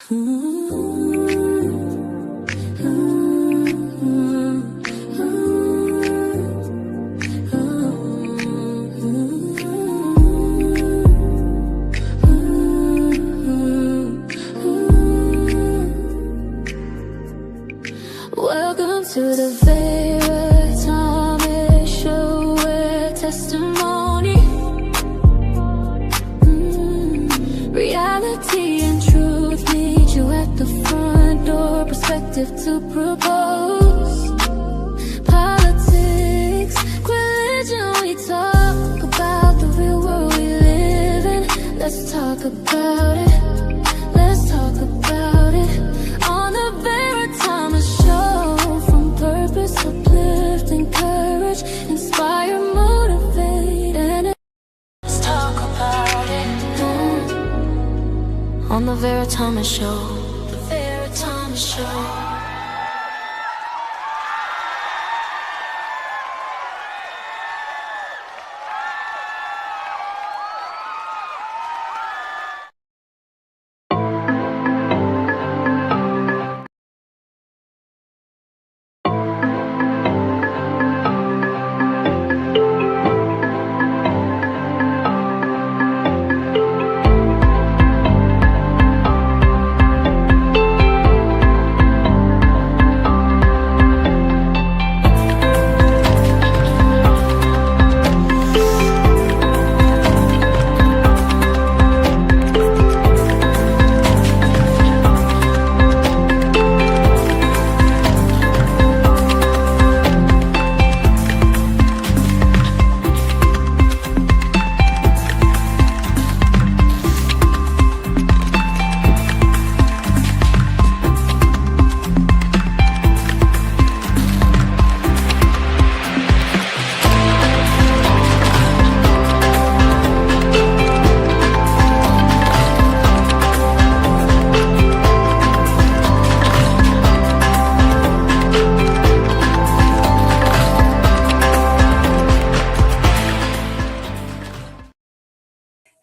Welcome to the Vera Thomas Show, where testimony, reality and truth meet you at the front door. Perspective to propose. Politics, religion, we talk about the real world we live in. Let's talk about it. Let's talk about it on the Vera Thomas Show. From purpose, uplift, encourage, inspire, motivate, and let's talk about it on the Vera Thomas Show. The Vera Thomas Show.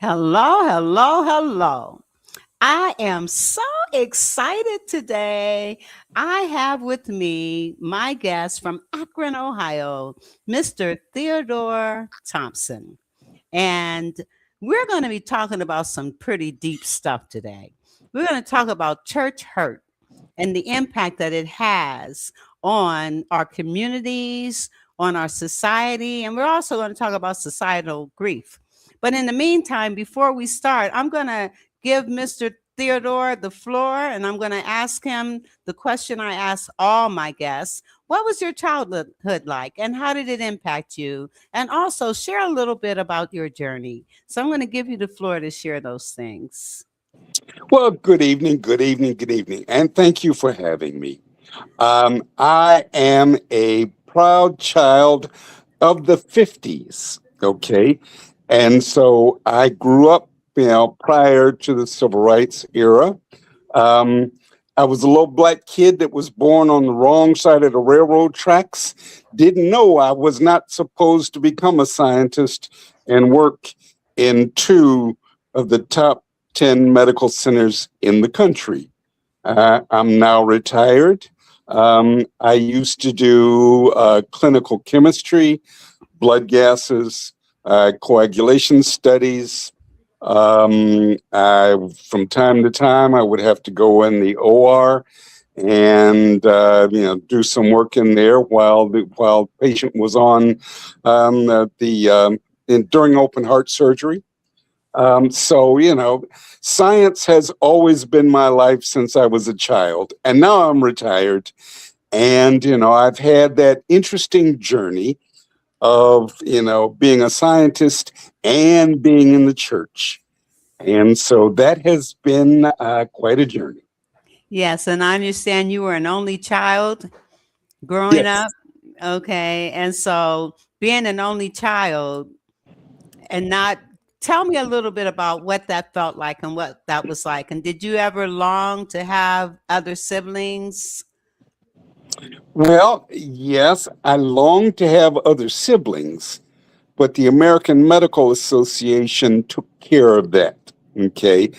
Hello, hello, hello. I am so excited today. I have with me my guest from Akron, Ohio, Mr. Theodore Thompson. And we're going to be talking about some pretty deep stuff today. We're going to talk about church hurt and the impact that it has on our communities, on our society, and we're also going to talk about societal grief. But in the meantime, before we start, I'm going to give Mr. Theodore the floor, and I'm going to ask him the question I ask all my guests. What was your childhood like, and how did it impact you? And also share a little bit about your journey. So I'm going to give you the floor to share those things. Well, good evening, good evening, good evening, and thank you for having me. I am a proud child of the 50s, okay? And so I grew up, prior to the civil rights era. I was a little black kid that was born on the wrong side of the railroad tracks. Didn't know I was not supposed to become a scientist and work in two of the top 10 medical centers in the country. I'm now retired. I used to do clinical chemistry, blood gases, coagulation studies. From time to time, I would have to go in the OR and do some work in there while the patient was on during open heart surgery. Science has always been my life since I was a child, and now I'm retired. And I've had that interesting journey of being a scientist and being in the church, and so that has been quite a journey. Yes, and I understand you were an only child growing Yes. up. Okay, and so being an only child and not tell me a little bit about what that felt like and what that was like. And did you ever long to have other siblings? Well, yes, I long to have other siblings, but the American Medical Association took care of that. Okay.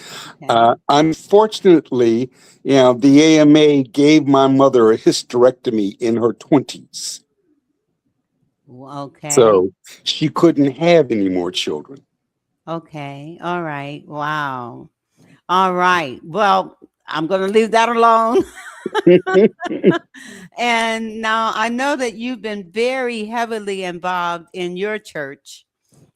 Okay. Unfortunately, the AMA gave my mother a hysterectomy in her 20s. Okay. So she couldn't have any more children. Okay. All right. Wow. All right. Well, I'm going to leave that alone. And now I know that you've been very heavily involved in your church.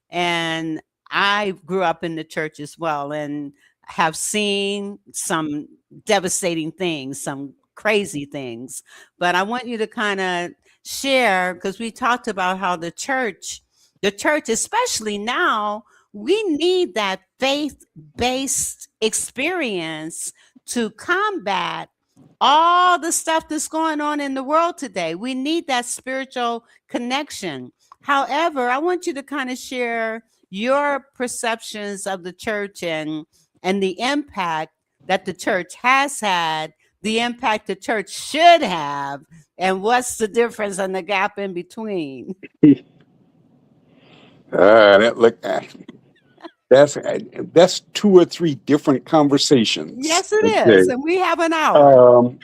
And I grew up in the church as well and have seen some devastating things, some crazy things. But I want you to kind of share because we talked about how the church, especially now, we need that faith based experience to combat all the stuff that's going on in the world today. We need that spiritual connection. However, I want you to kind of share your perceptions of the church and the impact that the church has had, the impact the church should have, and what's the difference and the gap in between. that look that's two or three different conversations. Yes, it Okay. is, and we have an hour.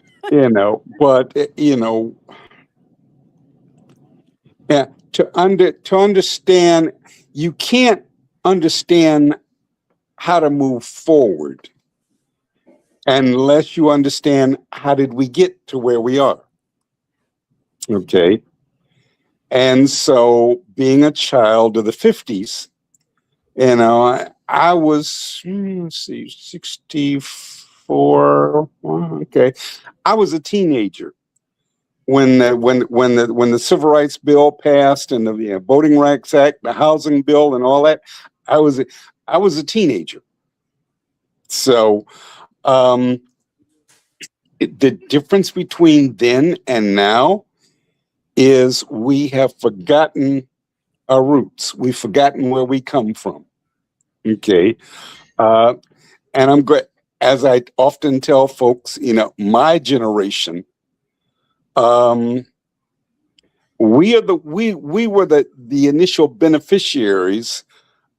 But yeah, to understand, you can't understand how to move forward unless you understand how did we get to where we are. Okay. And so being a child of the 50s, I was, let's see, 64. Okay. I was a teenager when the Civil Rights Bill passed and the Voting Rights Act, the Housing Bill, and all that. I was a teenager. So the difference between then and now is we have forgotten our roots. We've forgotten where we come from. Okay. And I'm great. As I often tell folks, my generation, we were the initial beneficiaries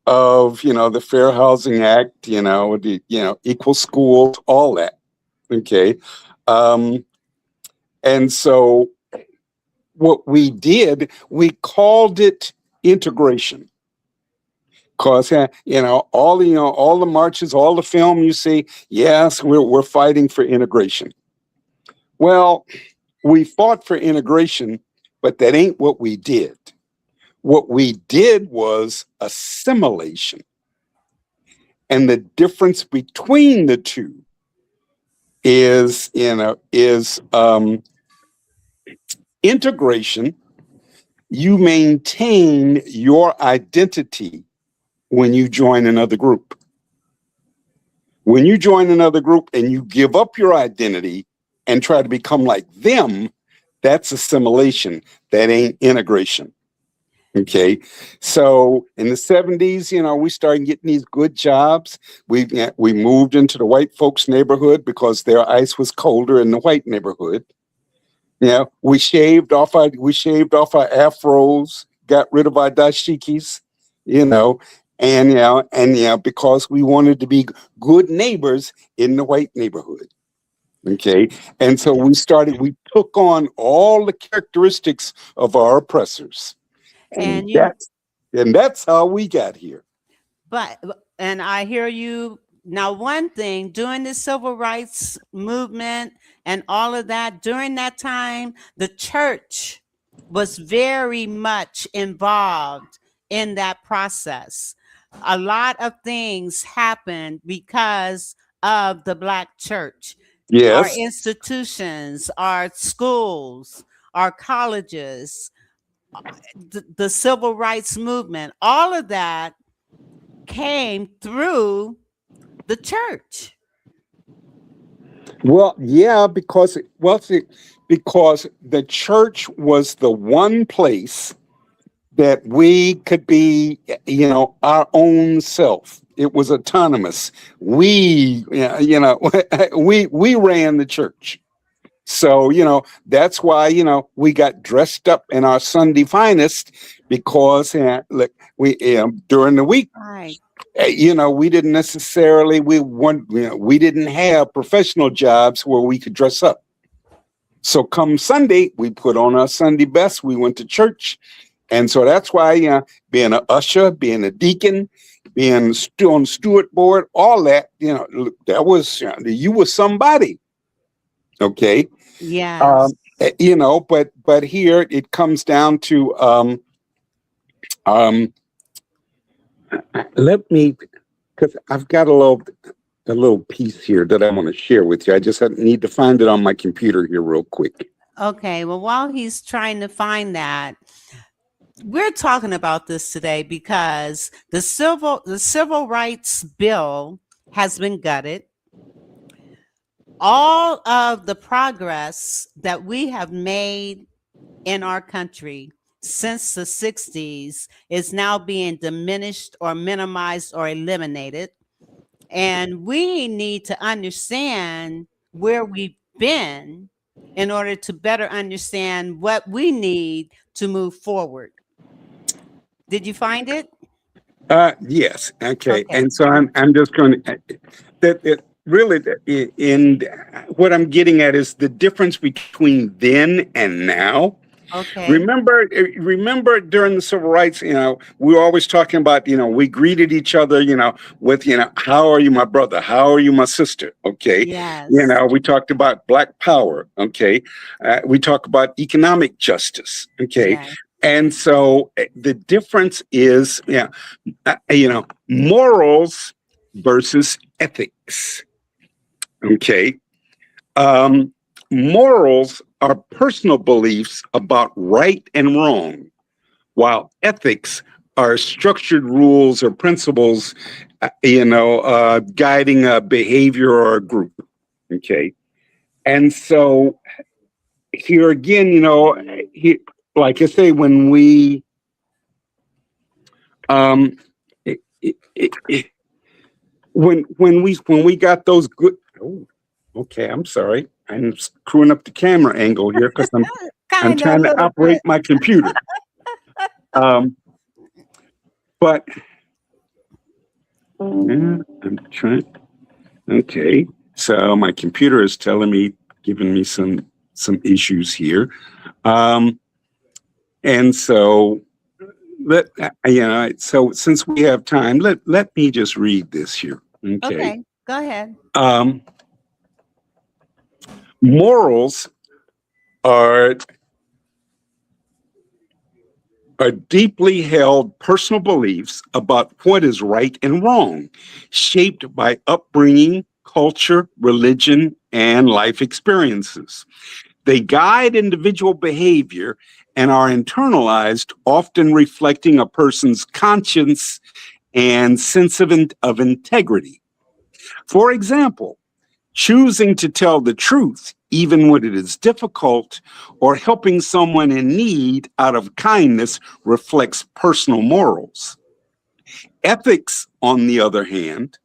of, the Fair Housing Act, equal schools, all that. Okay. And so what we did, we called it integration. Because all the marches, all the film you see, yes, we're fighting for integration. Well, we fought for integration, but that ain't what we did. What we did was assimilation. And the difference between the two is integration. You maintain your identity when you join another group. When you join another group and you give up your identity and try to become like them, that's assimilation. That ain't integration. Okay. So in the 70s, we started getting these good jobs. We moved into the white folks' neighborhood because their ice was colder in the white neighborhood. We shaved off our afros, got rid of our dashikis, and because we wanted to be good neighbors in the white neighborhood. Okay. And so we took on all the characteristics of our oppressors. And that's how we got here. And I hear you. Now, one thing during the civil rights movement and all of that, during that time, the church was very much involved in that process. A lot of things happened because of the Black church. Our Yes. institutions, our schools, our colleges, the civil rights movement, all of that came through the church. Well, yeah, because the church was the one place that we could be, our own self. It was autonomous. We ran the church. So, that's why, we got dressed up in our Sunday finest because look, we during the week, Right. we didn't necessarily, we didn't have professional jobs where we could dress up. So come Sunday, we put on our Sunday best. We went to church. And so that's why, being an usher, being a deacon, being still on the steward board, all that, that was, you were somebody. Okay. Yes. But here it comes down to, let me, because I've got a little piece here that I want to share with you. I just need to find it on my computer here real quick. Okay. Well, while he's trying to find that, we're talking about this today because the civil rights bill has been gutted. All of the progress that we have made in our country since the 60s is now being diminished or minimized or eliminated. And we need to understand where we've been in order to better understand what we need to move forward. Did you find it? Yes. Okay. Okay. And so I'm just going to that really in what I'm getting at is the difference between then and now. Okay. Remember during the civil rights, we were always talking about, we greeted each other, with, how are you, my brother? How are you, my sister? Okay. Yes. We talked about Black power. Okay. We talk about economic justice. Okay. Yes. And so the difference is, morals versus ethics. Okay. Morals are personal beliefs about right and wrong, while ethics are structured rules or principles, guiding a behavior or a group. Okay. And so here again, like I say, when we, when we got those good, oh, okay, I'm sorry. I'm screwing up the camera angle here because I'm trying to operate my computer. But yeah, I'm trying. Okay, so my computer is giving me some issues here, and so so since we have time, let me just read this here. Okay, go ahead. Morals are deeply held personal beliefs about what is right and wrong, shaped by upbringing, culture, religion, and life experiences. They guide individual behavior and are internalized, often reflecting a person's conscience and sense of integrity. For example, choosing to tell the truth, even when it is difficult, or helping someone in need out of kindness reflects personal morals. Ethics, on the other hand,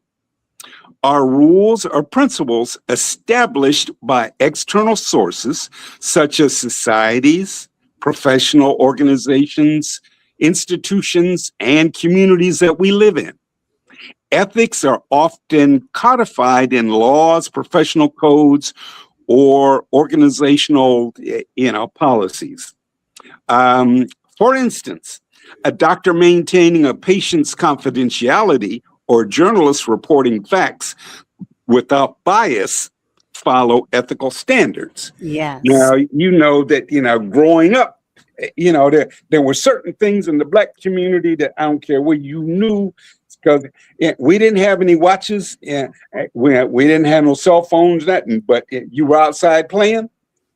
are rules or principles established by external sources, such as societies, professional organizations, institutions, and communities that we live in. Ethics are often codified in laws, professional codes, or organizational, policies. For instance, a doctor maintaining a patient's confidentiality or journalists reporting facts without bias follow ethical standards. Yes. Now, that, growing up, there were certain things in the Black community that I don't care what you knew, because we didn't have any watches, and we didn't have no cell phones, nothing, but you were outside playing.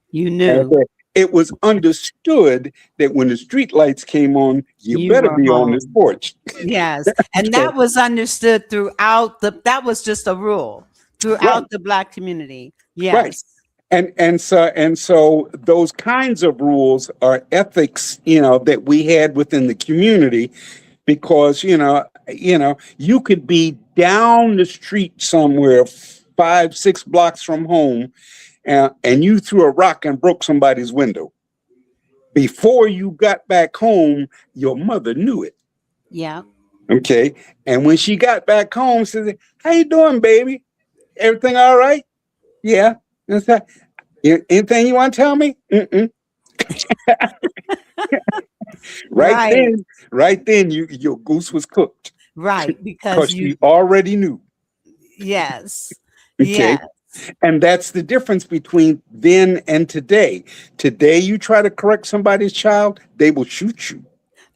You knew. It was understood that when the street lights came on, you better be on this porch. Yes. And that was understood that was just a rule throughout the Black community. Yes. Right. And so those kinds of rules are ethics, that we had within the community, because, you could be down the street somewhere 5-6 blocks from home, and you threw a rock and broke somebody's window. Before you got back home, your mother knew it. Yeah. Okay. And when she got back home, she said, "How you doing, baby? Everything all right?" "Yeah." And said, "Anything you want to tell me?" "Mm-mm." Right. Right then, your goose was cooked Right. because Because she already knew. yes. Okay. Yes. And that's the difference between then and today. Today, you try to correct somebody's child, they will shoot you.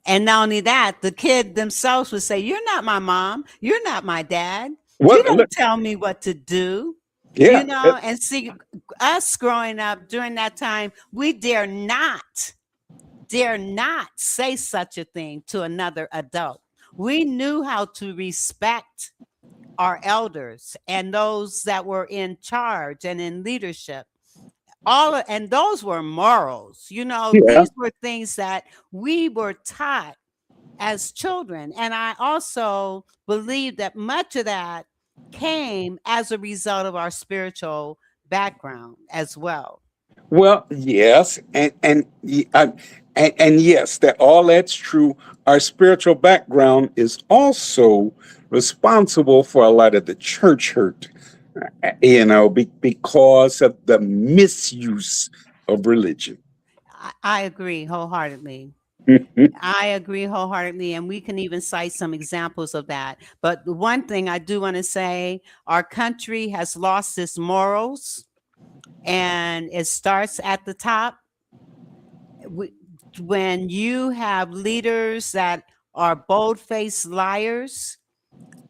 And not only that, the kid themselves would say, "You're not my mom. You're not my dad. Well, You don't look, tell me what to do." yeah, And see, us growing up during that time, we dare not say such a thing to another adult. We knew how to respect our elders and those that were in charge and in leadership. And those were morals. yeah. These were things that we were taught as children. And I also believe that much of that came as a result of our spiritual background as well. Well, yes, and yes, that all that's true. Our spiritual background is also responsible for a lot of the church hurt, because of the misuse of religion. I agree wholeheartedly. I agree wholeheartedly. And we can even cite some examples of that. But the one thing I do want to say, our country has lost its morals, and it starts at the top. When you have leaders that are bold-faced liars,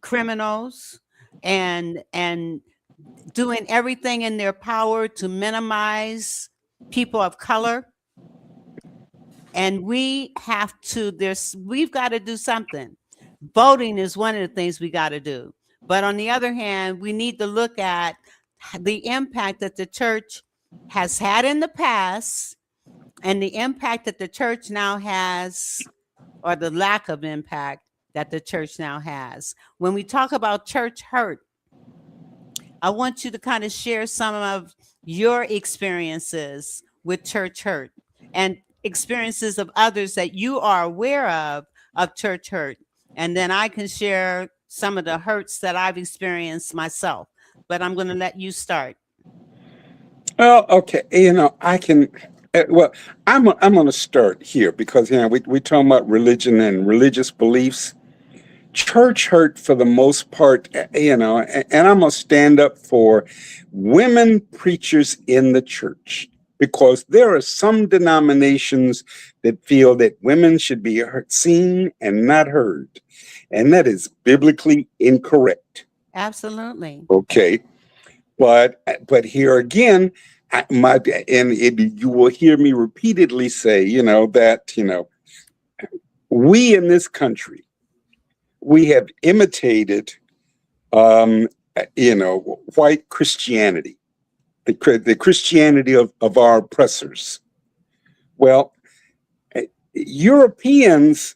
criminals, and doing everything in their power to minimize people of color, and we've got to do something. Voting is one of the things we got to do. But on the other hand, we need to look at the impact that the church has had in the past and the impact that the church now has, or the lack of impact that the church now has. When we talk about church hurt, I want you to kind of share some of your experiences with church hurt and experiences of others that you are aware of church hurt. And then I can share some of the hurts that I've experienced myself. But I'm going to let you start. Well, okay, I can. Well, I'm going to start here because we talking about religion and religious beliefs. Church hurt for the most part, and I'm going to stand up for women preachers in the church, because there are some denominations that feel that women should be seen and not heard, and that is biblically incorrect. Absolutely. Okay, but here again, you will hear me repeatedly say, that we in this country, we have imitated, white Christianity, the Christianity of our oppressors. Well, Europeans,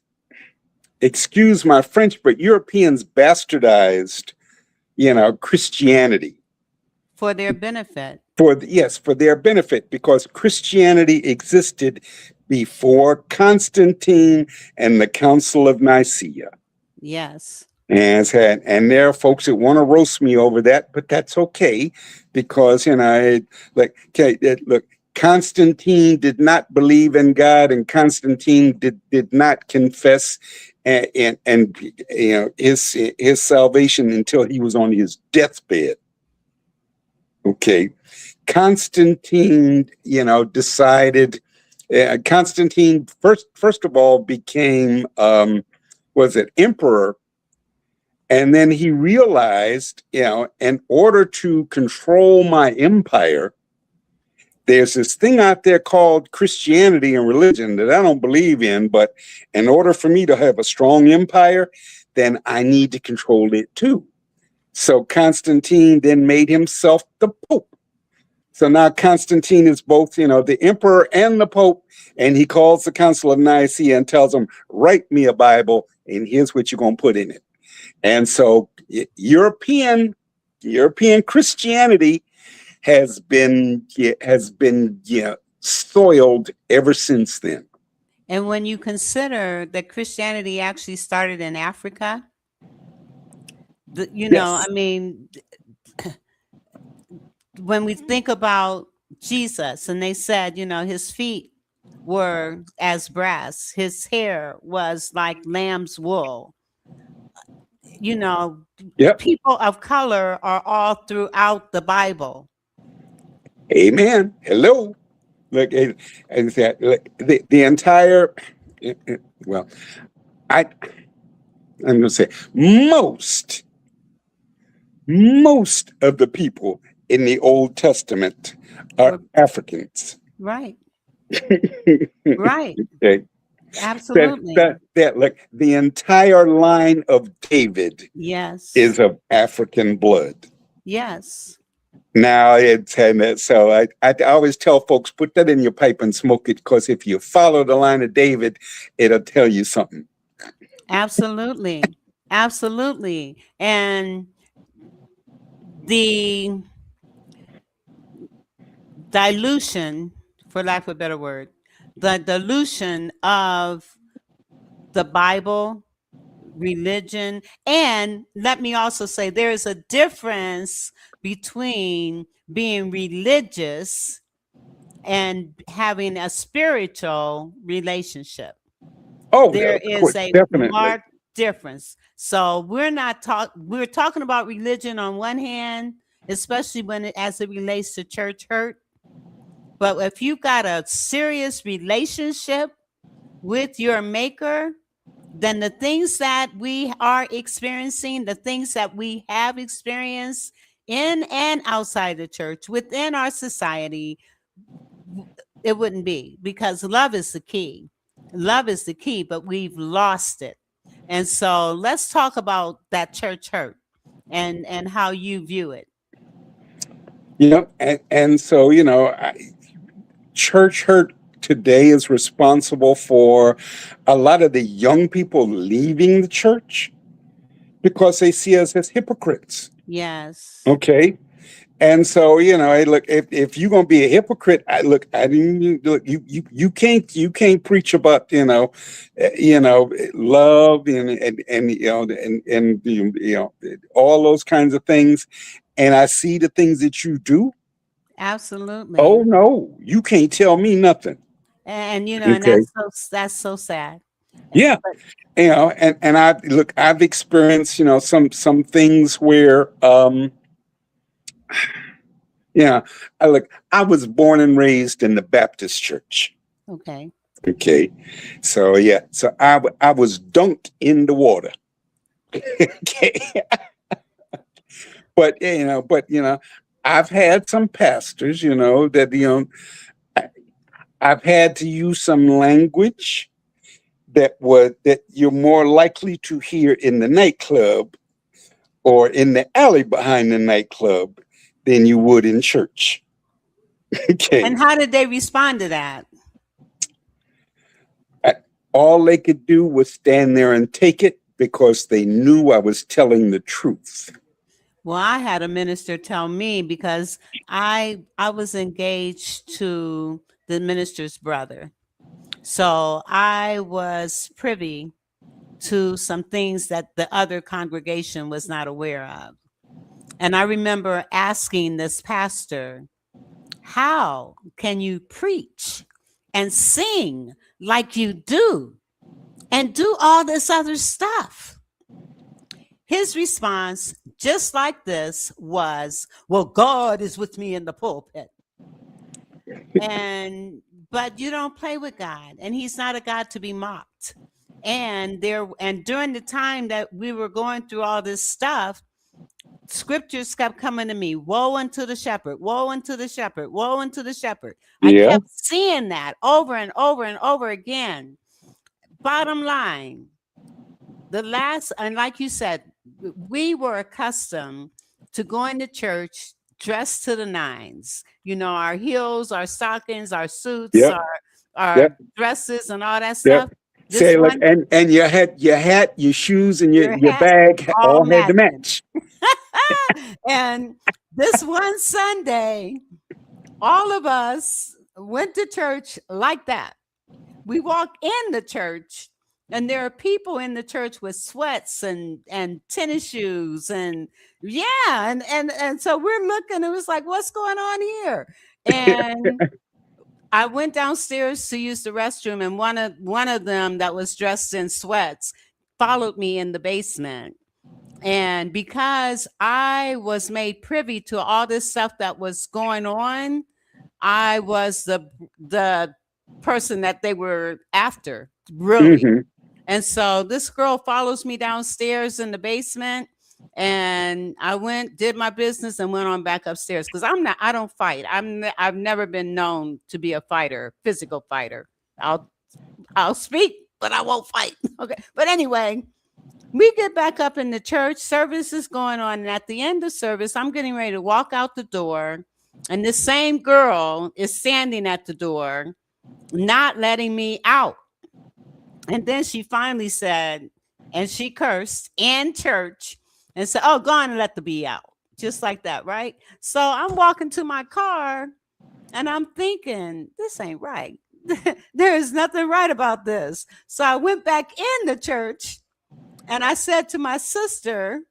excuse my French, but Europeans bastardized, Christianity. For their benefit. For their benefit, because Christianity existed before Constantine and the Council of Nicaea. Yes. And there are folks that want to roast me over that, but that's okay, because look, Constantine did not believe in God, and Constantine did not confess and his salvation until he was on his deathbed. Okay, Constantine, decided. Constantine first of all became emperor, and then he realized, in order to control my empire, there's this thing out there called Christianity and religion that I don't believe in, but in order for me to have a strong empire, then I need to control it too. So Constantine then made himself the Pope. So now Constantine is both, the emperor and the Pope, and he calls the Council of Nicaea and tells them, write me a Bible, and here's what you're going to put in it. And so European Christianity has been soiled ever since then. And when you consider that Christianity actually started in Africa, Yes. I mean, when we think about Jesus and they said, his feet were as brass, his hair was like lamb's wool. You know, Yep. people of color are all throughout the Bible. Amen. Hello. Look, and that the entire well, I I'm going to say most of the people in the Old Testament are Were- Africans. Right, right, Okay. absolutely. Look, the entire line of David Yes, is of African blood. yes, Now so I always tell folks, put that in your pipe and smoke it, because if you follow the line of David, it'll tell you something. absolutely, absolutely. And the dilution, for lack of a better word, the dilution of the Bible, religion, and let me also say there is a difference between being religious and having a spiritual relationship. Oh, There of is course, a definitely. marked difference. So we're talking about religion on one hand, especially as it relates to church hurt. But if you've got a serious relationship with your maker, then the things that we are experiencing, the things that we have experienced in and outside the church, within our society, it wouldn't be, because love is the key. Love is the key, but we've lost it. And so let's talk about that church hurt and how you view it. And so church hurt today is responsible for a lot of the young people leaving the church because they see us as hypocrites. Yes. Okay. And so, hey, look, if you're gonna be a hypocrite, I didn't look, you can't preach about love and all those kinds of things, and I see the things that you do. Absolutely. Oh no, you can't tell me nothing. And Okay. that's so sad. Yeah. But And I've experienced some things where yeah, I was born and raised in the Baptist church. okay. Okay. So yeah, so I was dunked in the water. Okay. But I've had some pastors, that I- I've had to use some language that you're more likely to hear in the nightclub or in the alley behind the nightclub than you would in church. Okay. And how did they respond to that? I- all they could do was stand there and take it because they knew I was telling the truth. Well, I had a minister tell me, because I was engaged to the minister's brother. So I was privy to some things that the other congregation was not aware of. And I remember asking this pastor, how can you preach and sing like you do and do all this other stuff? His response, just like this, was, well, God is with me in the pulpit. But you don't play with God, and he's not a God to be mocked. And during the time that we were going through all this stuff, scriptures kept coming to me. Woe unto the shepherd, woe unto the shepherd, woe unto the shepherd. I Yeah. kept seeing that over and over and over again. Bottom line, and like you said, we were accustomed to going to church dressed to the nines. Our heels, our stockings, our suits, Yep. our Yep. dresses, and all that Yep. stuff. This Say, look, one, and your hat, your shoes, and your your hat, bag all all had to matching. match. And this one Sunday, all of us went to church like that. We walk in the church, and there are people in the church with sweats and tennis shoes, and yeah, and so we're looking. It was like, what's going on here? And I went downstairs to use the restroom, and one of them that was dressed in sweats followed me in the basement. And because I was made privy to all this stuff that was going on, I was the person that they were after, really. Hmm. And so this girl follows me downstairs in the basement, and I went, did my business, and went on back upstairs because I don't fight. I've never been known to be a fighter, physical fighter. I'll I'll speak, but I won't fight. Okay. But anyway, we get back up in the church, service is going on, and at the end of service, I'm getting ready to walk out the door, and this same girl is standing at the door, not letting me out. And then she finally said, and she cursed in church and said, "Oh, go on and let the bee out." Just like that, right? So I'm walking to my car and I'm thinking, this ain't right. There is nothing right about this. So I went back in the church and I said to my sister,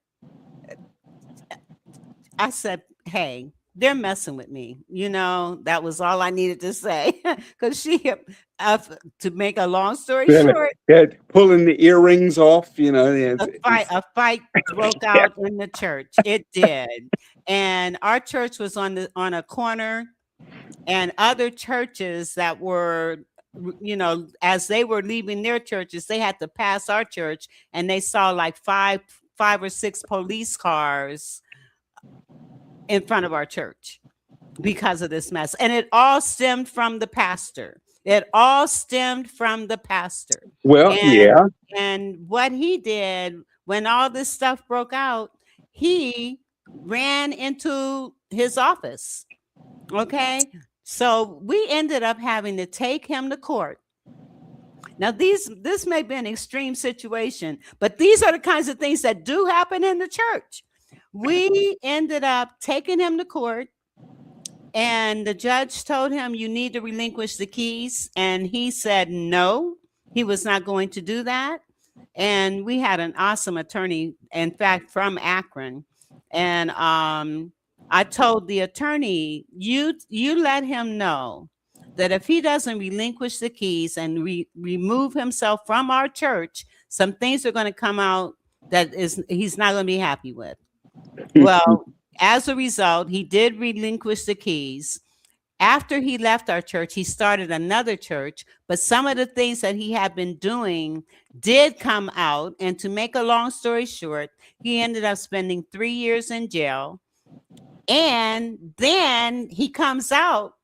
I said, "Hey, they're messing with me." That was all I needed to say because uh, to make a long story short, Pulling the earrings off, a fight broke yeah. out in the church. It did. And our church was on a corner, and other churches that were, as they were leaving their churches, they had to pass our church, and they saw like five or six police cars in front of our church because of this mess. And it all stemmed from the pastor. It all stemmed from the pastor. Well, And yeah. and what he did when all this stuff broke out, he ran into his office. Okay? So we ended up having to take him to court. Now this may be an extreme situation, but these are the kinds of things that do happen in the church. We ended up taking him to court, and the judge told him, "You need to relinquish the keys." And he said no, he was not going to do that. And we had an awesome attorney, in fact, from Akron. And I told the attorney, you let him know that if he doesn't relinquish the keys and remove himself from our church, some things are going to come out that he's not going to be happy with. Well, as a result, he did relinquish the keys. After he left our church, he started another church, but some of the things that he had been doing did come out. And to make a long story short, he ended up spending 3 years in jail. And then he comes out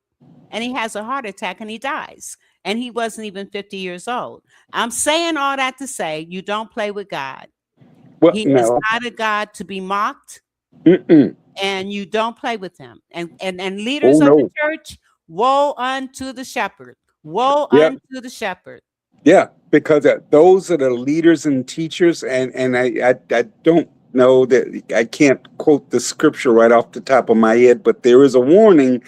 and he has a heart attack and he dies. And he wasn't even 50 years old. I'm saying all that to say, you don't play with God. Well, He is no. not a God to be mocked. Mm-mm. And you don't play with him. And Oh, leaders of the no. church, woe unto the shepherd. Woe Yeah. unto the shepherd. Yeah, because those are the leaders and teachers, and I don't know that I can't quote the scripture right off the top of my head, but there is a warning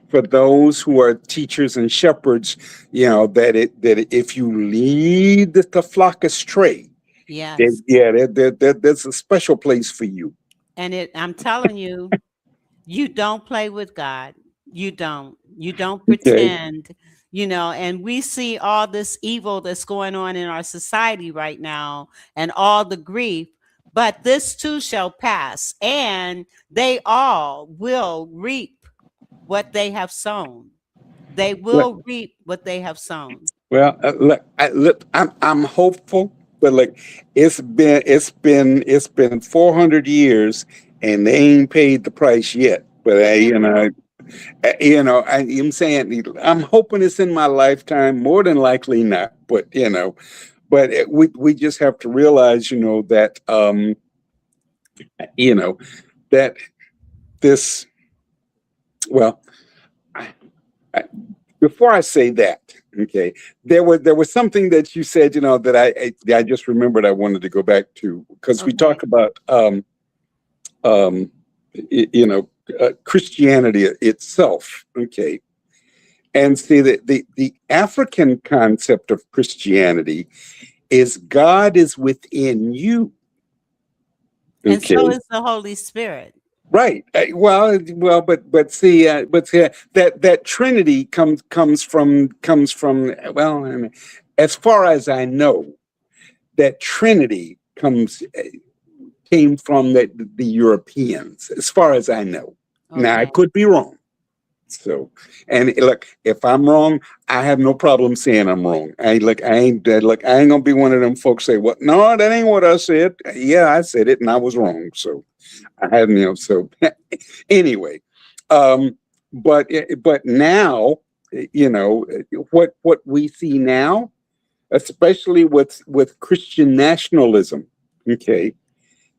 for those who are teachers and shepherds, that if you lead the flock astray, Yes. there's a special place for you. And I'm telling you, you don't play with God. You don't Okay. pretend, and we see all this evil that's going on in our society right now and all the grief, but this too shall pass, and they all will reap what they have sown. They will reap what they have sown. Well, look, I'm hopeful, but like it's been 400 years and they ain't paid the price yet. But I'm saying I'm hoping it's in my lifetime. More than likely not, but we just have to realize, that that this. Well, I, before I say that, Okay, there was something that you said, that I just remembered. I wanted to go back to because we Okay. talk about um, Christianity itself. Okay, and see that the African concept of Christianity is God is within you. And Okay, so is the Holy Spirit. right. But see, that Trinity comes from. Well, I mean, as far as I know, that Trinity came from the Europeans, as far as I know. Now I Okay. could be wrong. So, and look, if I'm wrong, I have no problem saying I'm wrong. I ain't gonna be one of them folks say, "Well, no, that ain't what I said." Yeah, I said it, and I was wrong. So I had, So anyway, um, but now, what we see now, especially with Christian nationalism. Okay,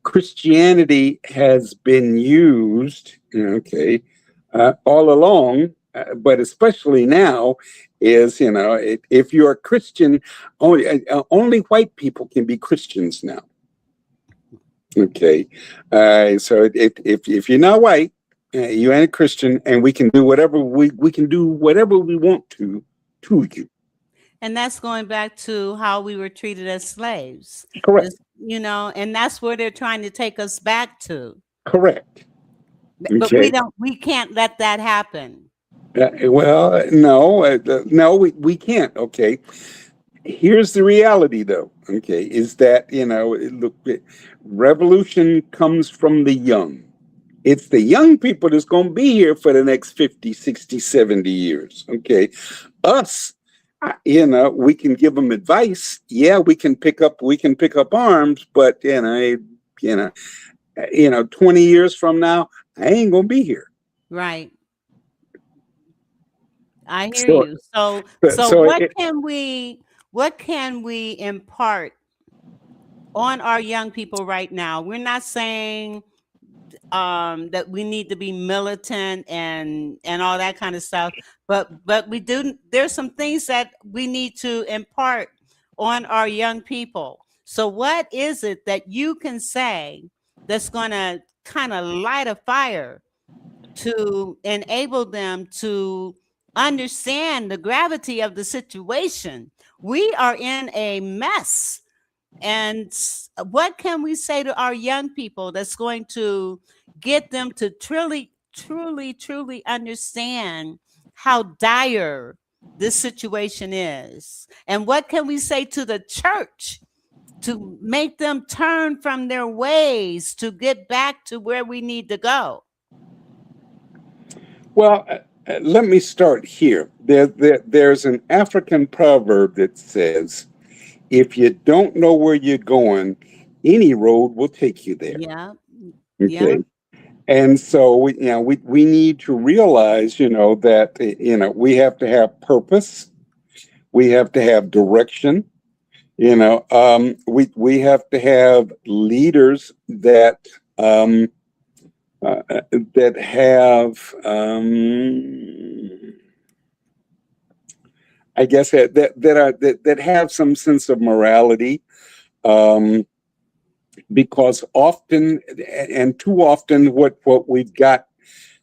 Christianity has been used, okay, all along, but especially now, is if you're a Christian, only white people can be Christians now. Okay, so if you're not white, you ain't a Christian, and we can do whatever we can do whatever we want to you. And that's going back to how we were treated as slaves. Correct. And that's where they're trying to take us back to. Correct. But Okay. we can't let that happen. Well, no, no, we can't. Okay. Here's the reality, though. Okay, is that look, revolution comes from the young. It's the young people that's going to be here for the next 50, 60, 70 years. Okay, us, we can give them advice. Yeah, we can pick up arms, but 20 years from now, I ain't going to be here. Right. I hear So, you. So so what can we impart on our young people right now? We're not saying that we need to be militant and all that kind of stuff, but there's some things that we need to impart on our young people. So what is it that you can say that's going to kind of light a fire to enable them to understand the gravity of the situation? We are in a mess. And what can we say to our young people that's going to get them to truly, truly, truly understand how dire this situation is? And what can we say to the church to make them turn from their ways to get back to where we need to go? Well, let me start here. There's an African proverb that says, if you don't know where you're going, any road will take you there. Yeah. Yeah. Okay. And so we need to realize, that, we have to have purpose. We have to have direction. We have to have leaders that, that have, I guess that have some sense of morality, because often and too often, what we've got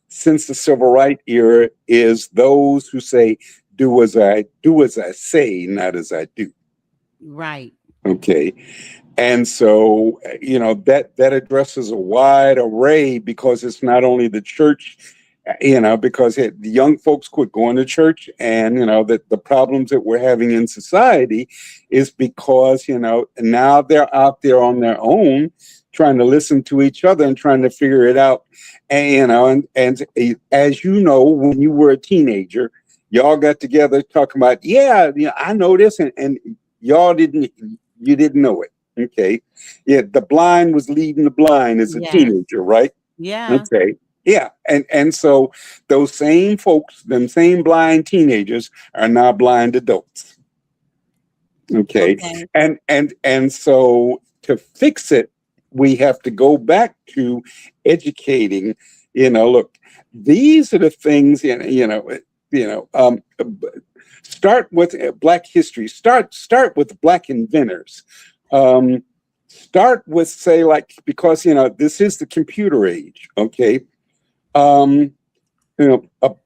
since the civil rights era is those who say, "Do as I say, not as I do." Right. Okay. And so, that addresses a wide array, because it's not only the church, because the young folks quit going to church, and, that the problems that we're having in society is because, now they're out there on their own trying to listen to each other and trying to figure it out. And, and as you know, when you were a teenager, y'all got together talking about, yeah, I know this, and you didn't know it. Okay. Yeah. The blind was leading the blind as a Yes. teenager, right? Yeah. Okay. Yeah. And so those same folks, them same blind teenagers, are now blind adults. Okay. Okay. And so to fix it, we have to go back to educating, look, these are the things, start with Black history. Start with Black inventors. Start with, say, like, because this is the computer age. Okay, a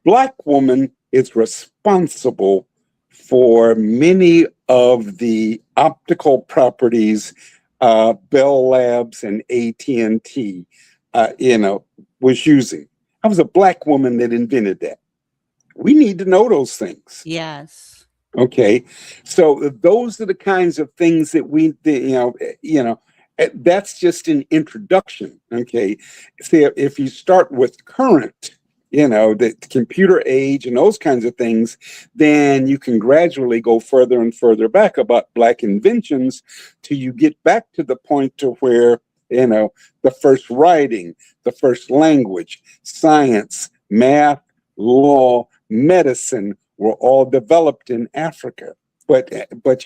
Black woman is responsible for many of the optical properties Bell Labs and AT&T, was using. I was a Black woman that invented that. We need to know those things. Yes. Okay, so those are the kinds of things that that's just an introduction. Okay, see, if you start with current, the computer age and those kinds of things, then you can gradually go further and further back about Black inventions till you get back to the point to where, the first writing, the first language, science, math, law, medicine were all developed in Africa. But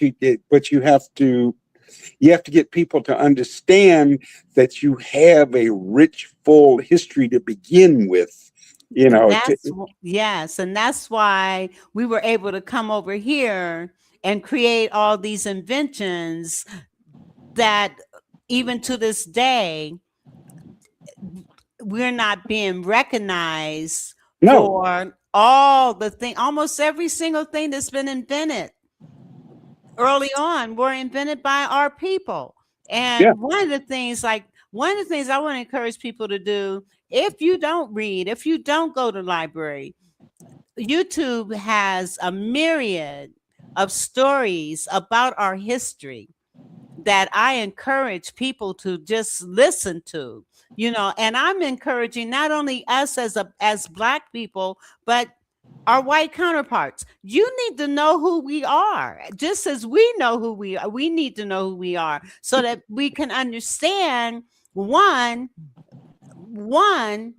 you have to get people to understand that you have a rich, full history to begin with. Yes, and that's why we were able to come over here and create all these inventions that even to this day we're not being recognized for all the thing, almost every single thing that's been invented early on were invented by our people. And one of the things I want to encourage people to do, if you don't read, if you don't go to library, YouTube has a myriad of stories about our history that I encourage people to just listen to, and I'm encouraging not only us as Black people, but our white counterparts. You need to know who we are, just as we know who we are. We need to know who we are so that we can understand one,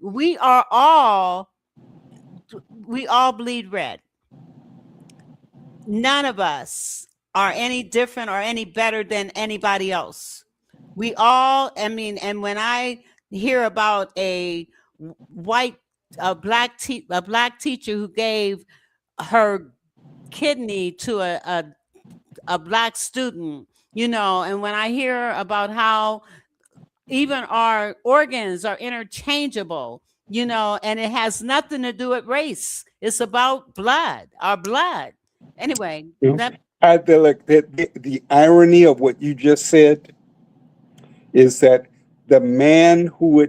we all bleed red. None of us are any different or any better than anybody else. We all, and when I hear about a black teacher who gave her kidney to a Black student, and when I hear about how even our organs are interchangeable, and it has nothing to do with race. It's about blood, our blood. Anyway, the irony of what you just said is that the man who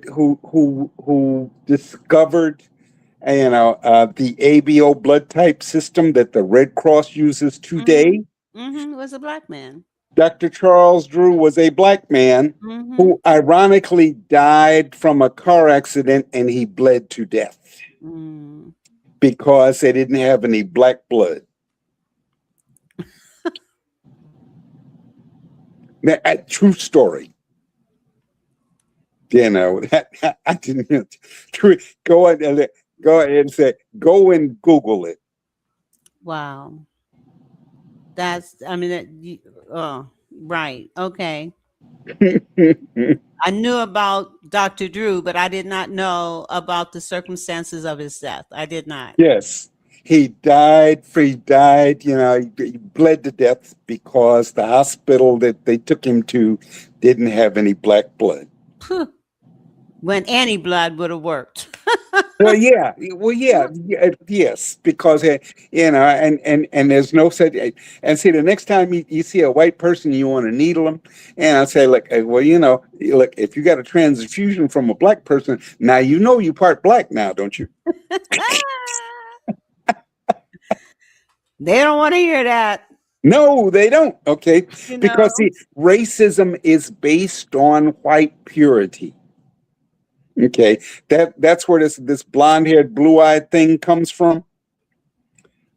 discovered the ABO blood type system that the Red Cross uses today was a Black man. Dr. Charles Drew was a Black man who ironically died from a car accident, and he bled to death because they didn't have any Black blood. True story. I didn't. Go ahead and say, go and Google it. Wow. Right. Okay. I knew about Dr. Drew, but I did not know about the circumstances of his death. I did not. Yes. He died, he bled to death because the hospital that they took him to didn't have any Black blood. When any blood would have worked. Yes, because and there's no such. And see, the next time you see a white person, you want to needle them, and I say, look, if you got a transfusion from a Black person, now you part Black now, don't you? They don't want to hear that. No, they don't. Okay, because see, racism is based on white purity. Okay, that's where this blonde-haired, blue-eyed thing comes from.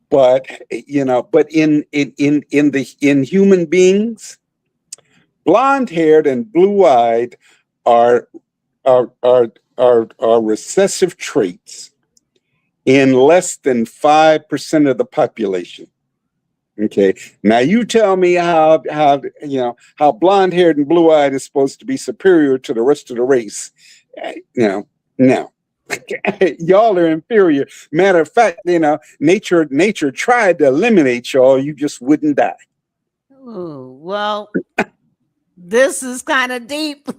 But in human beings, blonde-haired and blue-eyed are recessive traits in less than 5% of the population. Okay, now you tell me how blonde-haired and blue-eyed is supposed to be superior to the rest of the race. No. Y'all are inferior. Matter of fact, nature tried to eliminate y'all. You just wouldn't die. Ooh, well, this is kind of deep.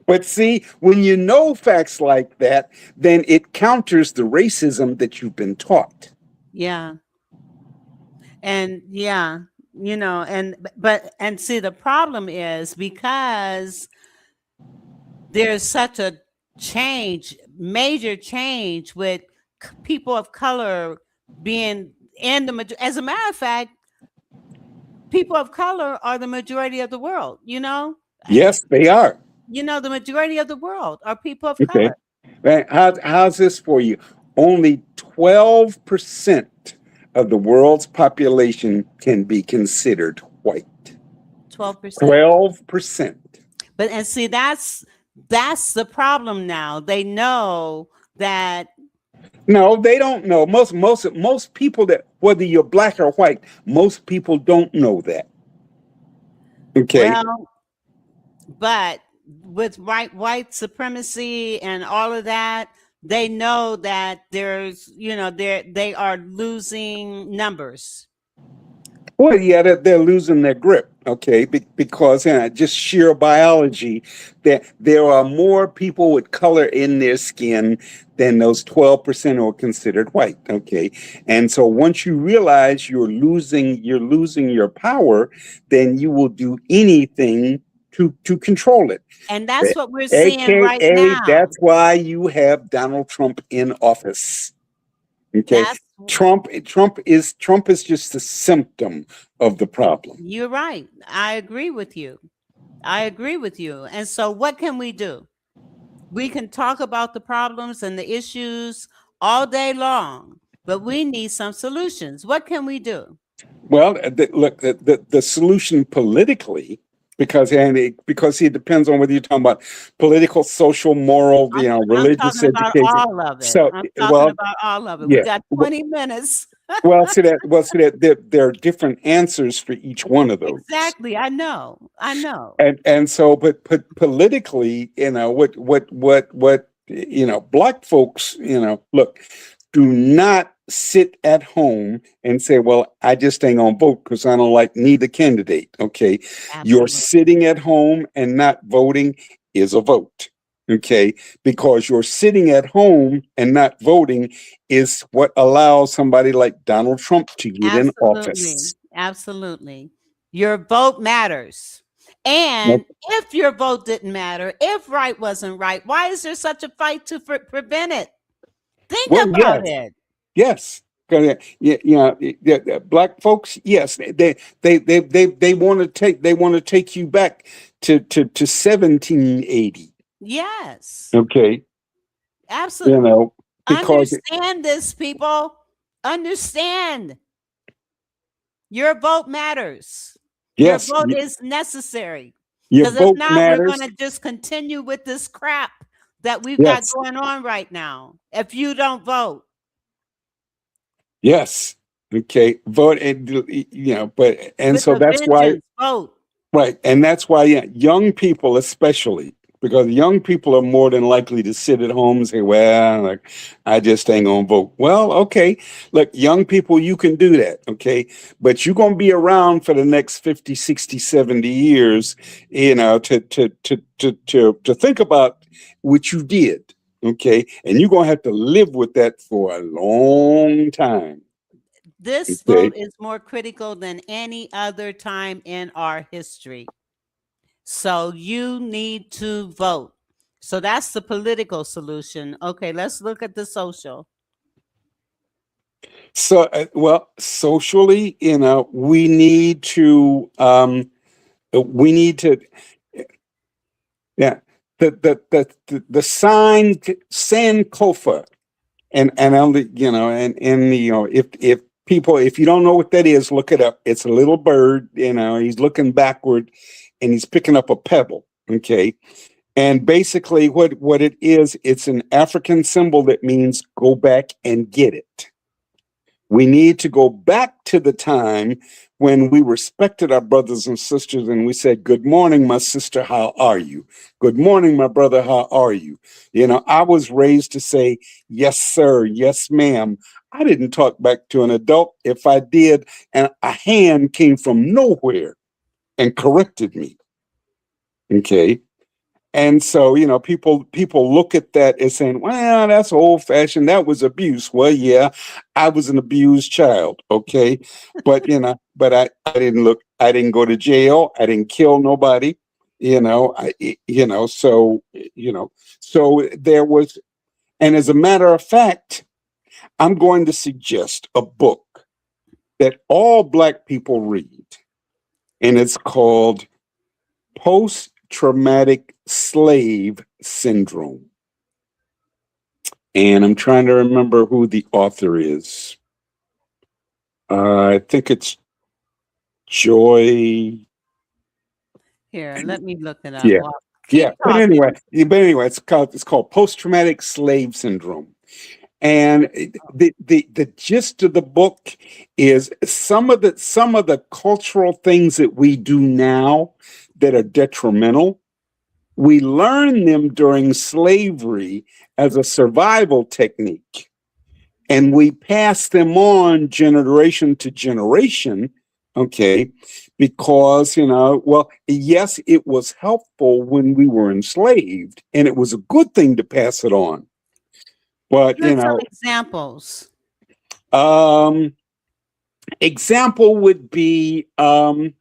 But see, when you know facts like that, then it counters the racism that you've been taught. Yeah. And yeah, and see, the problem is because there's such a major change with people of color being in as a matter of fact, people of color are the majority of the world, Yes, they are. The majority of the world are people of Okay. color. Right. How's this for you? Only 12% of the world's population can be considered white. 12%. 12%. And see, that's the problem now. They know that. No, they don't know. Most people, that whether you're black or white, most people don't know that. Okay. Well, but with white supremacy and all of that, they know that they are losing numbers. Well, yeah, they're losing their grip, okay, because just sheer biology, that there are more people with color in their skin than those 12% who are considered white, okay, and so once you realize you're losing your power, then you will do anything to control it. And that's what we're seeing right now. That's why you have Donald Trump in office. Okay. Trump is just a symptom of the problem. You're right. I agree with you. And so what can we do? We can talk about the problems and the issues all day long, but we need some solutions. What can we do? Well, the solution politically, because it depends on whether you're talking about political, social, moral, religious education. I'm talking about all of it. So, I'm talking about all of it. Yeah. We got 20 minutes. There are different answers for each one of those. Exactly. I know. And so, but politically, what black folks, look, do not sit at home and say, well, I just ain't gonna vote because I don't like neither candidate. Okay. Absolutely. You're sitting at home and not voting is a vote. Okay. Because you're sitting at home and not voting is what allows somebody like Donald Trump to get in office. Absolutely. Your vote matters. And if your vote didn't matter, if right wasn't right, why is there such a fight to prevent it? Think about it. Yes. Black folks, yes, they want to take you back to 1780. Yes. Okay. Absolutely. Because understand this, people. Understand. Your vote matters. Yes. Your vote is necessary. Your because vote if not, matters. we're going to just continue with this crap that we've got going on right now. If you don't vote. Yes. Okay. Vote, and so that's why. Vote. Right, and that's why young people, especially, because young people are more than likely to sit at home and say, well, I just ain't gonna vote. Well, okay, look, young people, you can do that, okay? But you're gonna be around for the next 50, 60, 70 years, to think about what you did, okay? And you're gonna have to live with that for a long time. This vote is more critical than any other time in our history. So you need to vote. So that's the political solution. Okay, let's look at the social. So, socially, we need to, the Sankofa, and only, if people, if you don't know what that is, look it up. It's a little bird, he's looking backward and he's picking up a pebble. Okay. And basically what it is, it's an African symbol that means go back and get it. We need to go back to the time when we respected our brothers and sisters and we said, "Good morning, my sister, how are you? Good morning, my brother, how are you?" I was raised to say, "Yes, sir, yes, ma'am." I didn't talk back to an adult. If I did, and a hand came from nowhere and corrected me. Okay. And so, people look at that as saying, "Well, that's old fashioned. That was abuse." Well, yeah, I was an abused child. Okay. But I didn't go to jail. I didn't kill nobody. So there was, and as a matter of fact, I'm going to suggest a book that all Black people read, and it's called Post-Traumatic Slave Syndrome. And I'm trying to remember who the author is. I think it's Joy. Here, let me look it up. Yeah. Well, Yeah. keep But talking. anyway, it's called Post-Traumatic Slave Syndrome. And the gist of the book is some of the cultural things that we do now that are detrimental. We learn them during slavery as a survival technique, and we pass them on generation to generation. Okay, because well, yes, it was helpful when we were enslaved, and it was a good thing to pass it on. But Give some examples. um, example would be how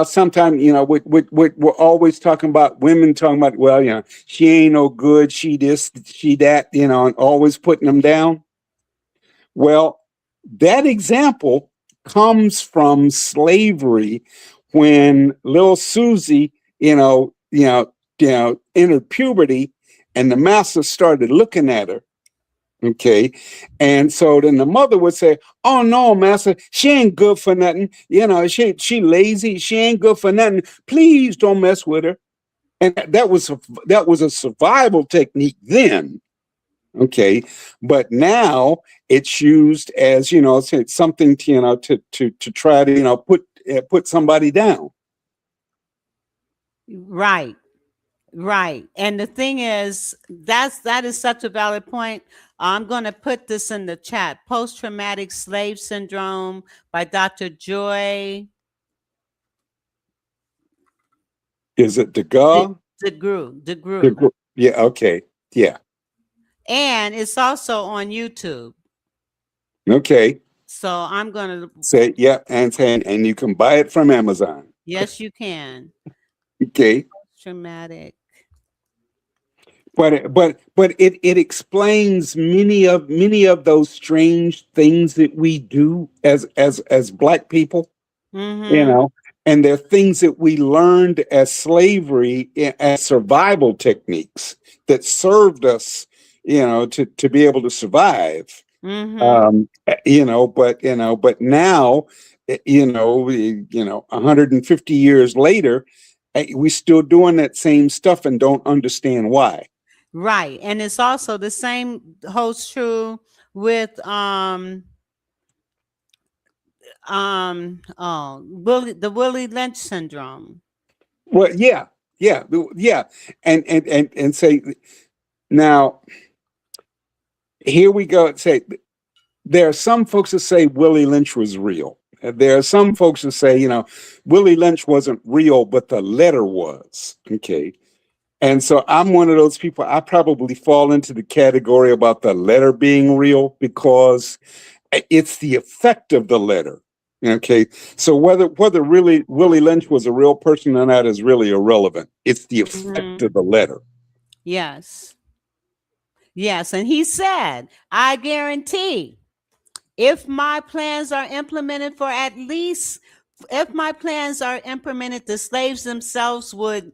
sometimes we're always talking about women talking about, well, she ain't no good, she this, she that, and always putting them down. Well, that example comes from slavery, when little Susie, entered puberty, and the master started looking at her. Okay. And so then the mother would say, "Oh no, master, she ain't good for nothing. She lazy. She ain't good for nothing. Please don't mess with her." And that was a survival technique then. Okay. But now it's used as, it's something to try to, put somebody down. Right. Right. And the thing is, that is such a valid point. I'm going to put this in the chat. Post-traumatic slave syndrome by Dr. Joy Is it DeGaulle? DeGru. Yeah. Okay. Yeah. And it's also on YouTube. Okay. So I'm going to say, yeah, and you can buy it from Amazon. Yes, you can. Okay. Traumatic. But it explains many of those strange things that we do as Black people. Mm-hmm. And they're things that we learned as slavery, as survival techniques that served us, to be able to survive. Mm-hmm. But now, 150 years later, we still doing that same stuff and don't understand why. Right. And it's also the same holds true with the Willie Lynch syndrome. Well, yeah. And say, now here we go. Say, there are some folks that say Willie Lynch was real. There are some folks that say, Willie Lynch wasn't real, but the letter was. Okay. And so I'm one of those people. I probably fall into the category about the letter being real, because it's the effect of the letter. Okay. So whether really Willie Lynch was a real person or not is really irrelevant. It's the effect of the letter. Yes. Yes. And he said, "I guarantee if my plans are implemented, the slaves themselves would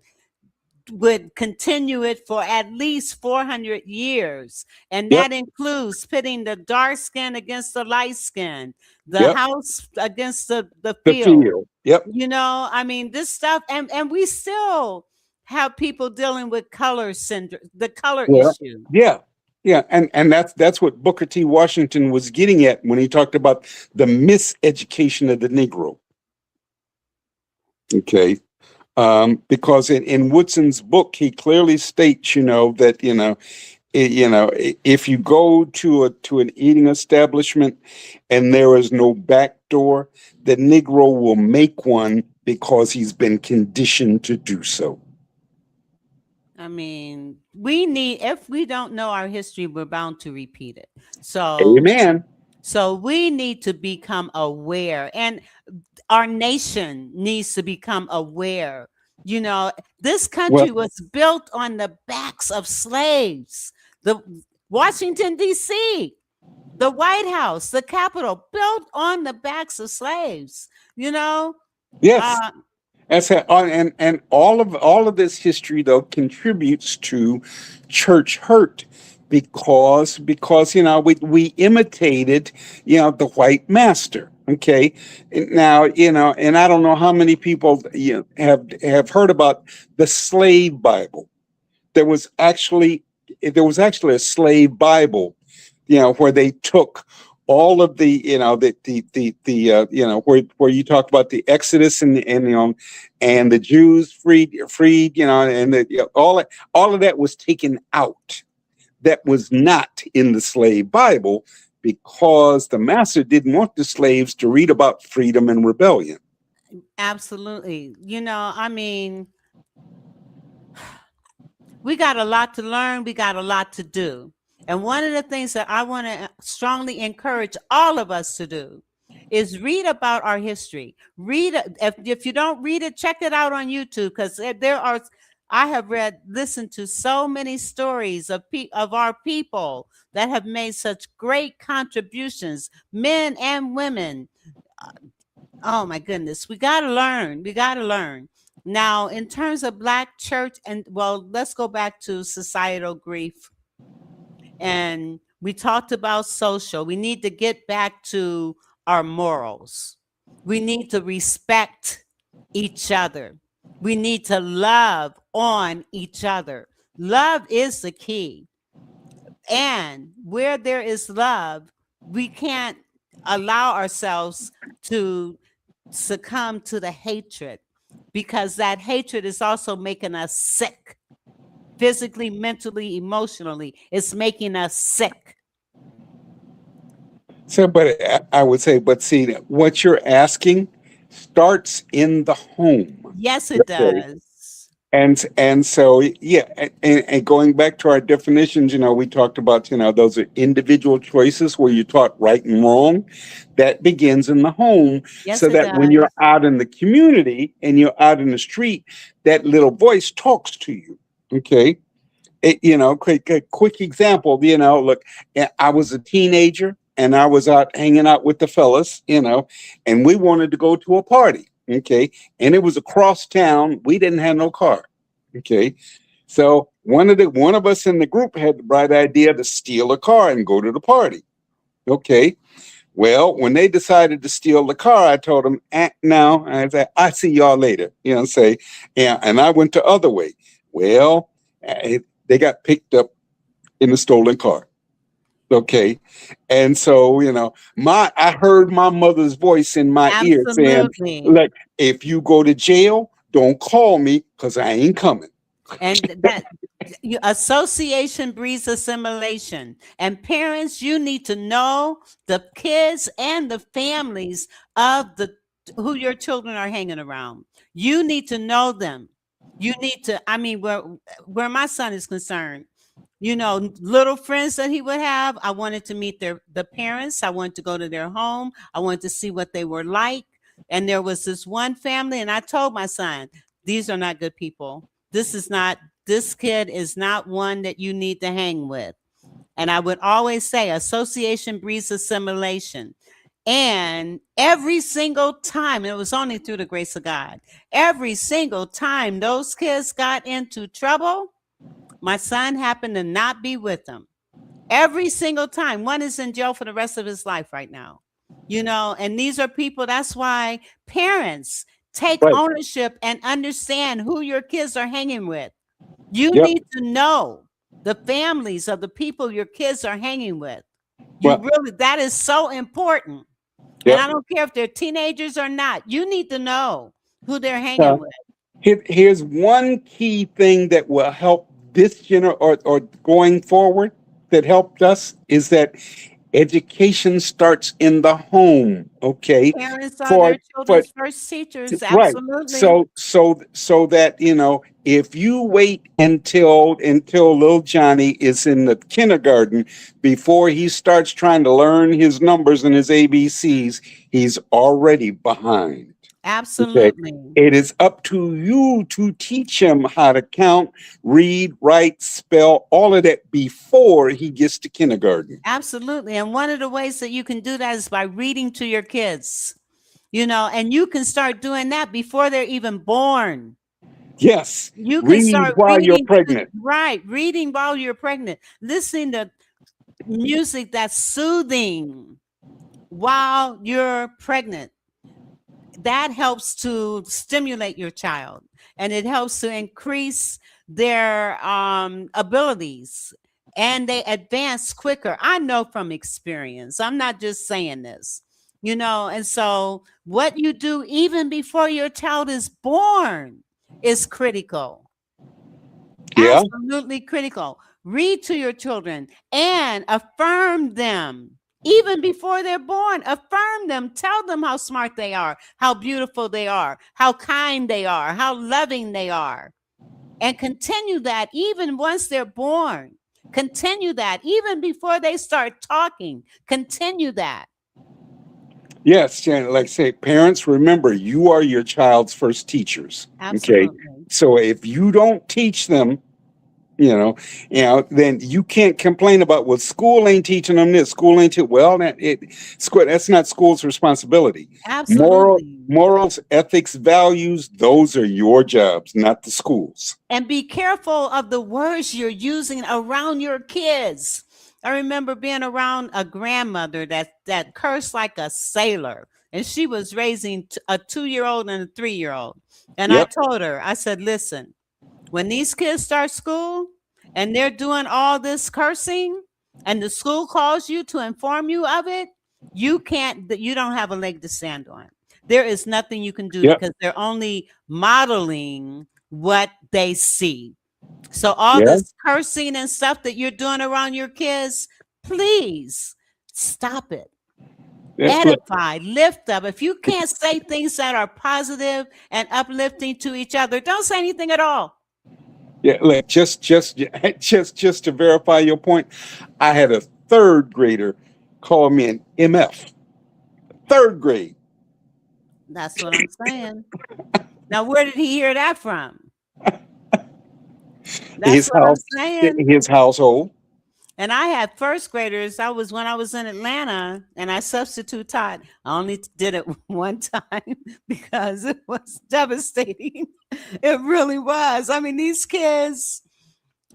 continue it for at least 400 years. And that includes pitting the dark skin against the light skin, the house against the field. Yep. I mean, this stuff, and we still have people dealing with color syndrome, the color issue. Yeah. Yeah, and that's what Booker T. Washington was getting at when he talked about the miseducation of the Negro. Okay, because in Woodson's book, he clearly states, that if you go to an eating establishment and there is no back door, the Negro will make one because he's been conditioned to do so. I mean, if we don't know our history, we're bound to repeat it. Amen. So we need to become aware, and our nation needs to become aware. This country Well, was built on the backs of slaves. The Washington, D.C., the White House, the Capitol, built on the backs of slaves. yes. Uh, And all of this history though contributes to church hurt because we imitated the white master. Okay, now and I don't know how many people have heard about the slave Bible. There was actually a slave Bible, where they took all of the where you talk about the Exodus and the Jews freed and all of that was taken out. That was not in the slave Bible because the master didn't want the slaves to read about freedom and rebellion. Absolutely. I mean, we got a lot to learn. We got a lot to do. And one of the things that I want to strongly encourage all of us to do is read about our history. If you don't read it, check it out on YouTube, because I have listened to so many stories of our people that have made such great contributions, men and women. Oh my goodness, we got to learn. We got to learn. Now, in terms of Black church, let's go back to societal grief. And we talked about social. We need to get back to our morals. We need to respect each other. We need to love on each other. Love is the key. And where there is love, we can't allow ourselves to succumb to the hatred, because that hatred is also making us sick. Physically, mentally, emotionally, it's making us sick. So, but I would say, but see, what you're asking starts in the home. Yes, it does. And so and going back to our definitions, we talked about those are individual choices where you're taught right and wrong. That begins in the home, Yes, so it that when does. you're out in the community and you're out in the street, that little voice talks to you. Okay, quick example. Look, I was a teenager and I was out hanging out with the fellas, and we wanted to go to a party. Okay. And it was across town. We didn't have no car. Okay. So one of us in the group had the bright idea to steal a car and go to the party. Okay. Well, when they decided to steal the car, I told them, now I said, I see y'all later. And I went the other way. Well, they got picked up in a stolen car. Okay. And so, I heard my mother's voice in my ear saying, Absolutely. like, if you go to jail, don't call me because I ain't coming. And that association breeds assimilation. And parents, you need to know the kids and the families of who your children are hanging around. You need to know them. You need to, where my son is concerned, little friends that he would have, I wanted to meet the parents. I wanted to go to their home. I wanted to see what they were like. And there was this one family, and I told my son, these are not good people. This kid is not one that you need to hang with. And I would always say association breeds assimilation. And every single time, it was only through the grace of God, every single time those kids got into trouble, my son happened to not be with them. Every single time. One is in jail for the rest of his life right now. And these are people, that's why parents take ownership and understand who your kids are hanging with. You Yep. need to know. the families of the people your kids are hanging with. Well, That is so important. And yep. I don't care if they're teenagers or not. You need to know who they're Uh, hanging with. here's one key thing that will help this or going forward that helped us is that education starts in the home. Okay, Parents are for their for children's first teachers. right. Absolutely. So that if you wait until little Johnny is in the kindergarten before he starts trying to learn his numbers and his ABCs, he's already behind. Okay. Absolutely. It is up to you to teach him how to count, read, write, spell, all of that before he gets to kindergarten. Absolutely. And one of the ways that you can do that is by reading to your kids, and you can start doing that before they're even born. Yes. You can Read start while you're reading, pregnant. right? Reading while you're pregnant, listening to music that's soothing while you're pregnant. That helps to stimulate your child, and it helps to increase their abilities, and they advance quicker. I know from experience. I'm not just saying this, and so what you do even before your child is born is critical. Yeah. Absolutely critical. Read to your children and affirm them. Even before they're born, affirm them. Tell them how smart they are, how beautiful they are, how kind they are, how loving they are. And continue that even once they're born. Continue that even before they start talking. Continue that. Yes, Janet, like I say, parents, remember you are your child's first teachers. Okay. Absolutely. So if you don't teach them, then you can't complain about, well, school ain't teaching them this, school ain't well, that's not school's responsibility. Absolutely. Morals, ethics, values, those are your jobs, not the school's. And be careful of the words you're using around your kids. I remember being around a grandmother that cursed like a sailor, and she was raising a 2-year-old and a 3-year-old. And I Yep. told her, I said, listen, when these kids start school and they're doing all this cursing and the school calls you to inform you of it, you don't have a leg to stand on. There is nothing you can do Yep. because they're only modeling what they see. So all Yeah. this cursing and stuff that you're doing around your kids, please stop it. Edify, lift up. If you can't say things that are positive and uplifting to each other, don't say anything at all. Yeah, like just to verify your point, I had a third grader call me an MF. Third grade. That's what I'm saying. Now, where did he hear that from? That's what I'm saying. His household. And I had first graders. When I was in Atlanta, and I substitute taught. I only did it one time because it was devastating. It really was. I mean, these kids.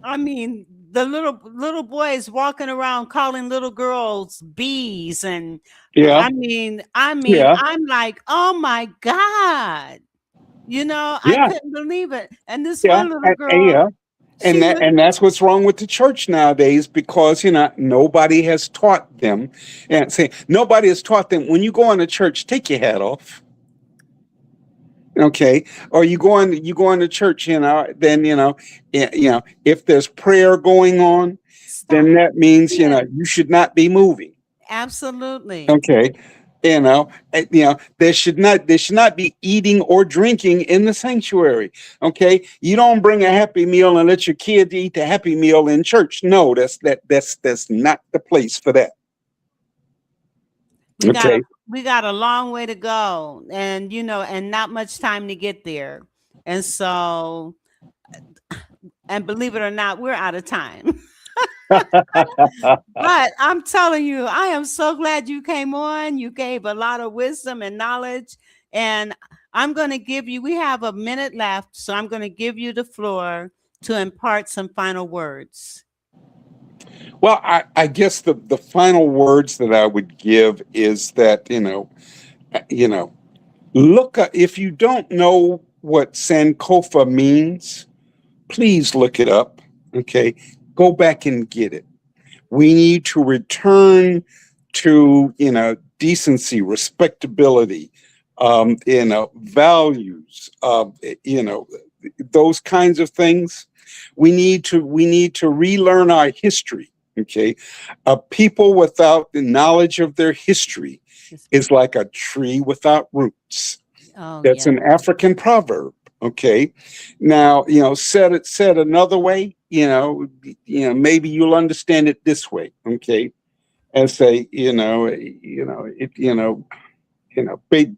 I mean, the little boys walking around calling little girls bees, and Yeah. I mean, Yeah. I'm like, oh my God, I Yeah. couldn't believe it. And this Yeah. one little girl, And she was that's what's wrong with the church nowadays, because nobody has taught them, and say nobody has taught them, when you go into church, take your hat off. Okay. Or you go into church, then if there's prayer going on, then stop. that means Yeah, you should not be moving. absolutely. Okay. There should not be eating or drinking in the sanctuary. Okay. You don't bring a Happy Meal and let your kid eat the Happy Meal in church. No, that's not the place for that. We got a long way to go, and and not much time to get there. And so, and believe it or not, we're out of time. But I'm telling you, I am so glad you came on. You gave a lot of wisdom and knowledge. And I'm going to we have a minute left. So I'm going to give you the floor to impart some final words. Well, I guess the final words that I would give is that, look, if you don't know what Sankofa means, please look it up. Okay. go back and get it. We need to return to, decency, respectability, values, those kinds of things. We need to relearn our history. Okay, a people without the knowledge of their history is like a tree without roots. Oh, That's yeah. an African proverb. Okay, now said another way. Maybe you'll understand it this way. Okay, and say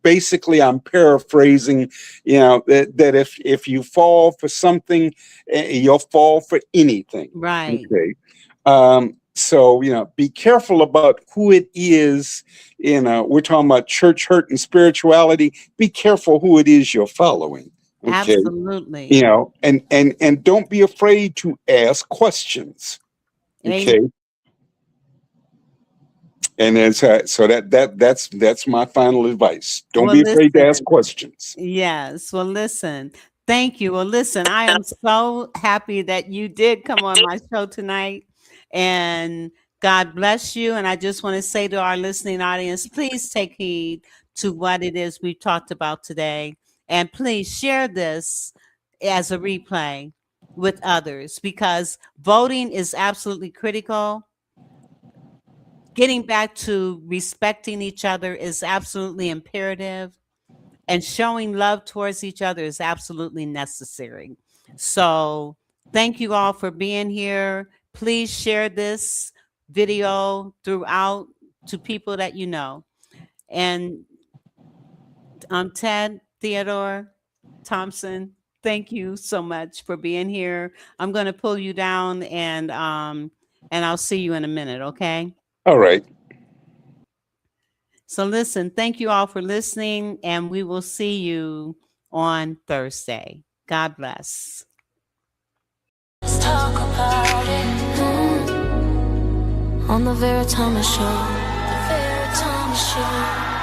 basically I'm paraphrasing. That if you fall for something, you'll fall for anything. Right. Okay. So, be careful about who it is. We're talking about church hurt and spirituality. Be careful who it is you're following. Okay. Absolutely. And don't be afraid to ask questions. Okay. And so that's my final advice. Don't be afraid to ask questions. Yes. Well, listen. Thank you. Well, listen, I am so happy that you did come on my show tonight, and God bless you. And I just want to say to our listening audience, please take heed to what it is we talked about today, and please share this as a replay with others, because voting is absolutely critical. Getting back to respecting each other is absolutely imperative, and showing love towards each other is absolutely necessary. So thank you all for being here. Please share this video throughout to people that you know. And Ted, Theodore, Thompson, thank you so much for being here. I'm going to pull you down, and I'll see you in a minute, okay? All right. So listen, thank you all for listening, and we will see you on Thursday. God bless. Let's talk about it. On the Vera Thomas Show. The Vera Thomas Show.